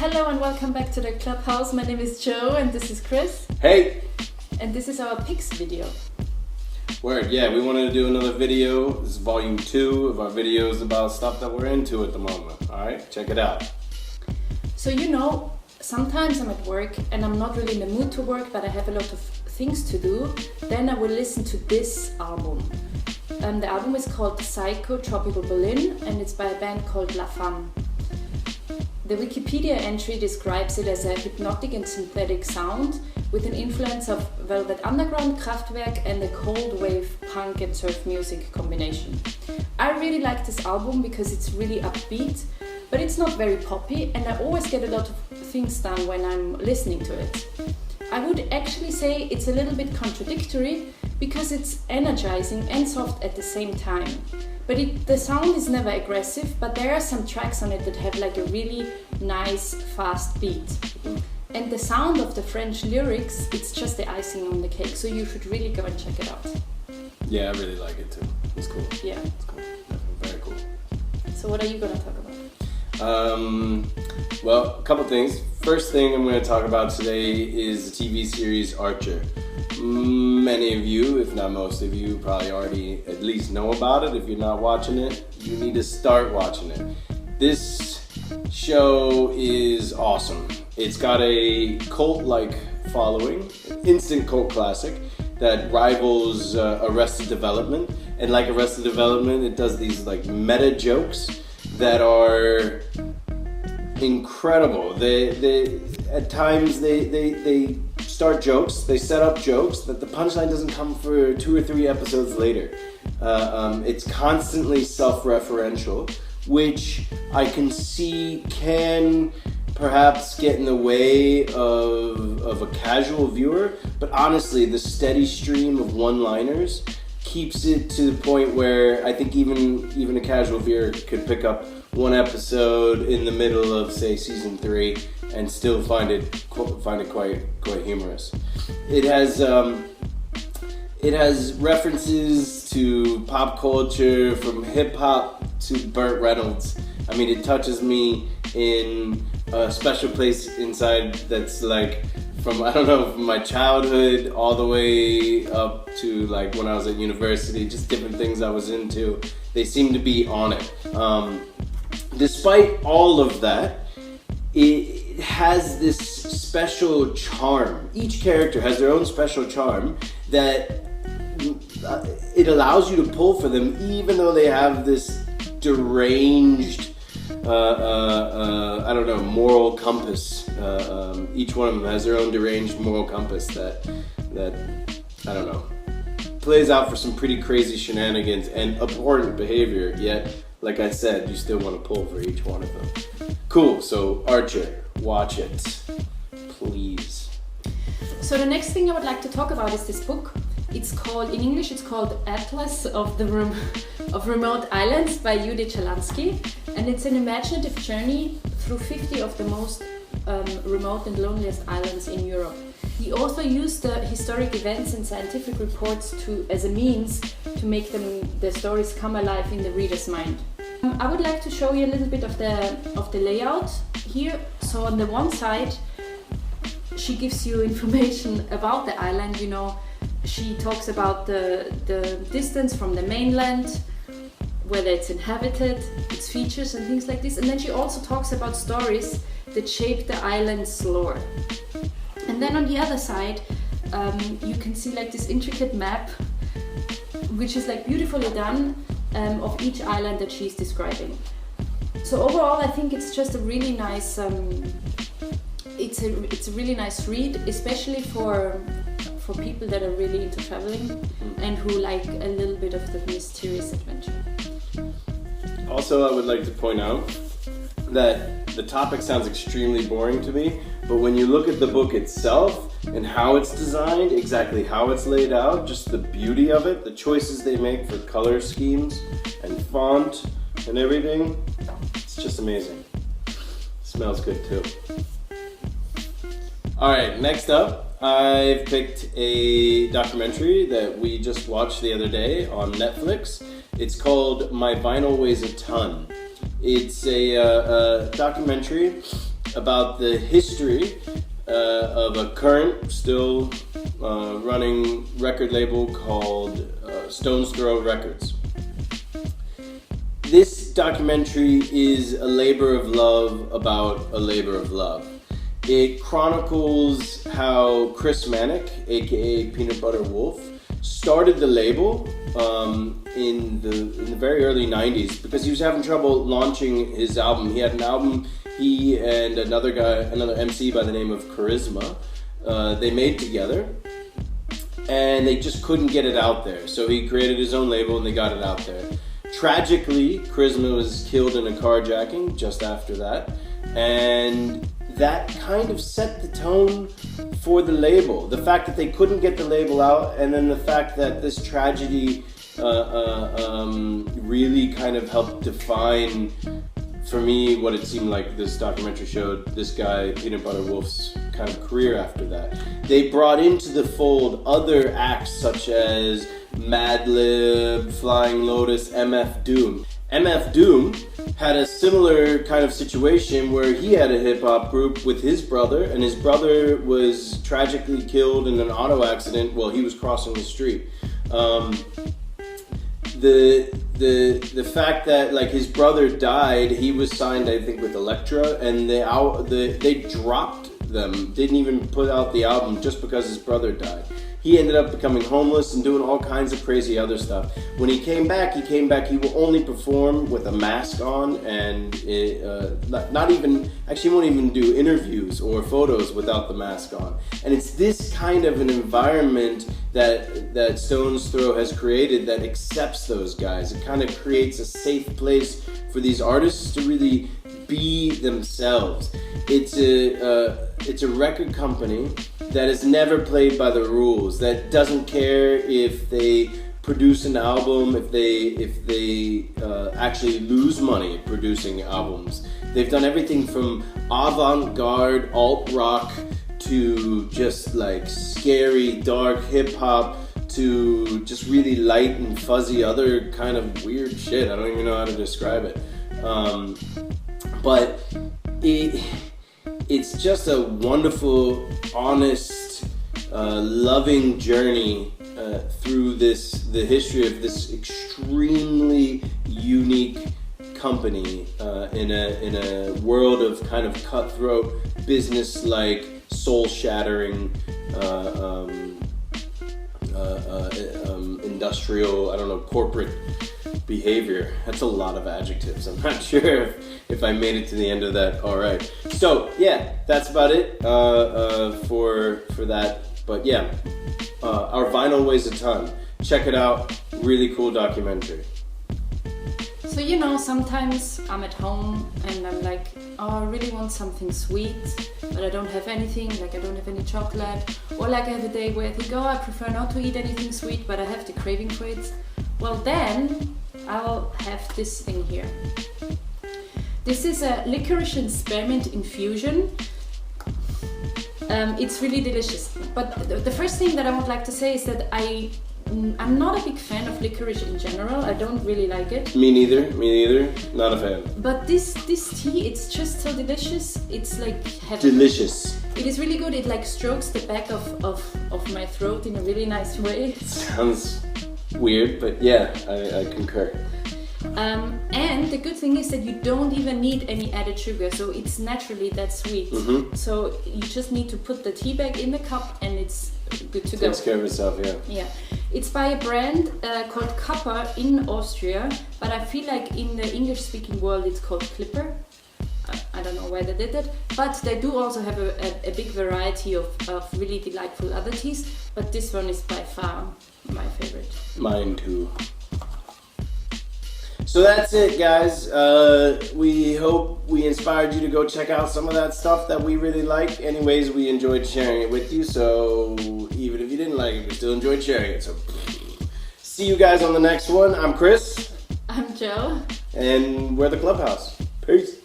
Hello and welcome back to the Clubhouse. My name is Joe and this is Chris. Hey! And this is our Picks video. Word, yeah, we wanted to do another video. This is volume 2 of our videos about stuff that we're into at the moment. Alright, check it out. So sometimes I'm at work and I'm not really in the mood to work, but I have a lot of things to do. Then I will listen to this album. The album is called Psycho Tropical Berlin and it's by a band called La Femme. The Wikipedia entry describes it as a hypnotic and synthetic sound with an influence of Velvet Underground, Kraftwerk and the cold wave punk and surf music combination. I really like this album because it's really upbeat, but it's not very poppy and I always get a lot of things done when I'm listening to it. I would actually say it's a little bit contradictory because it's energizing and soft at the same time. But the sound is never aggressive, but there are some tracks on it that have like a really nice fast beat. And the sound of the French lyrics, it's just the icing on the cake, so you should really go and check it out. Yeah, I really like it too. It's cool. Yeah. It's cool. Definitely very cool. So what are you going to talk about? Well, a couple things. First thing I'm going to talk about today is the TV series Archer. Many of you, if not most of you, probably already at least know about it. If you're not watching it, you need to start watching it. This show is awesome. It's got a cult-like following, instant cult classic that rivals Arrested Development. And like Arrested Development, it does these like meta jokes that are incredible. They at times they start jokes, they set up jokes that the punchline doesn't come for 2 or 3 episodes later. It's constantly self-referential, which I can see can perhaps get in the way of a casual viewer, but honestly, the steady stream of one-liners keeps it to the point where I think even a casual viewer could pick up one episode in the middle of, say, season 3 and still find it quite humorous. It has references to pop culture, from hip hop to Burt Reynolds. I mean, it touches me in a special place inside that's like from my childhood all the way up to like when I was at university, just different things I was into. They seem to be on it. Despite all of that, it has this special charm. Each character has their own special charm that it allows you to pull for them, even though they have this deranged moral compass. Each one of them has their own deranged moral compass that plays out for some pretty crazy shenanigans and abhorrent behavior, yet, like I said, you still want to pull for each one of them. Cool, so Archer, watch it, please. So the next thing I would like to talk about is this book. In English it's called Atlas of Remote Islands by Judy Chalansky, and it's an imaginative journey through 50 of the most remote and loneliest islands in Europe. The author used the historic events and scientific reports as a means to make the stories come alive in the reader's mind. I would like to show you a little bit of the layout here. So on the one side, she gives you information about the island. She talks about the distance from the mainland, whether it's inhabited, its features and things like this. And then she also talks about stories that shape the island's lore. And then on the other side, you can see like this intricate map, which is like beautifully done, of each island that she's describing. So overall, I think it's just a really nice, it's a really nice read, especially for people that are really into traveling and who like a little bit of the mysterious adventure. Also, I would like to point out that the topic sounds extremely boring to me, but when you look at the book itself and how it's designed, exactly how it's laid out, just the beauty of it, the choices they make for color schemes and font and everything, it's just amazing. Smells good too. Alright, next up, I've picked a documentary that we just watched the other day on Netflix. It's called My Vinyl Weighs a Ton. It's a documentary about the history of a current, still running record label called Stone's Throw Records. This documentary is a labor of love about a labor of love. It chronicles how Chris Manick, aka Peanut Butter Wolf, started the label in the very early 90s because he was having trouble launching his album. He had an album, he and another MC by the name of Charisma, they made together, and they just couldn't get it out there. So he created his own label and they got it out there. Tragically, Charisma was killed in a carjacking just after that, and that kind of set the tone for the label. The fact that they couldn't get the label out, and then the fact that this tragedy really kind of helped define, for me, what it seemed like this documentary showed this guy, Peanut Butter Wolf's kind of career after that. They brought into the fold other acts such as Madlib, Flying Lotus, MF Doom. MF Doom had a similar kind of situation where he had a hip-hop group with his brother, and his brother was tragically killed in an auto accident while he was crossing the street. The fact that like his brother died, he was signed I think with Elektra, and they dropped them, didn't even put out the album just because his brother died. He ended up becoming homeless and doing all kinds of crazy other stuff. When he came back, he will only perform with a mask on, and he won't even do interviews or photos without the mask on. And it's this kind of an environment that Stone's Throw has created that accepts those guys. It kind of creates a safe place for these artists to really be themselves. It's a record company that is never played by the rules, that doesn't care if they produce an album, if they actually lose money producing albums. They've done everything from avant-garde alt rock to just like scary dark hip hop to just really light and fuzzy other kind of weird shit. I don't even know how to describe it. But it's just a wonderful, honest, loving journey through the history of this extremely unique company in a world of kind of cutthroat, business-like, soul-shattering, industrial, corporate behavior. That's a lot of adjectives. I'm not sure if I made it to the end of that all right. So yeah, that's about it for that. But yeah, Our Vinyl Weighs a Ton. Check it out. Really cool documentary. So sometimes I'm at home and I'm like, oh, I really want something sweet, but I don't have anything, like I don't have any chocolate, or like I have a day where I think, oh, I prefer not to eat anything sweet, but I have the craving for it. Well, then I'll have this thing here. This is a licorice and spearmint infusion. It's really delicious. But the first thing that I would like to say is that I'm not a big fan of licorice in general. I don't really like it. Me neither. Not a fan. But this tea, it's just so delicious. It's like heaven. Delicious. It is really good. It like strokes the back of my throat in a really nice way. Sounds weird, but yeah, I concur. And the good thing is that you don't even need any added sugar, so it's naturally that sweet. Mm-hmm. So you just need to put the tea bag in the cup and it's good to go. Takes care of itself, yeah. Yeah. It's by a brand called Kappa in Austria, but I feel like in the English-speaking world it's called Clipper. I don't know why they did that, but they do also have a big variety of really delightful other teas, but this one is by far my favorite. Mine too. So that's it, guys. We hope we inspired you to go check out some of that stuff that we really like. Anyways, we enjoyed sharing it with you, so even if you didn't like it, we still enjoyed sharing it. So see you guys on the next one. I'm Chris. I'm Joe. And we're the Clubhouse. Peace.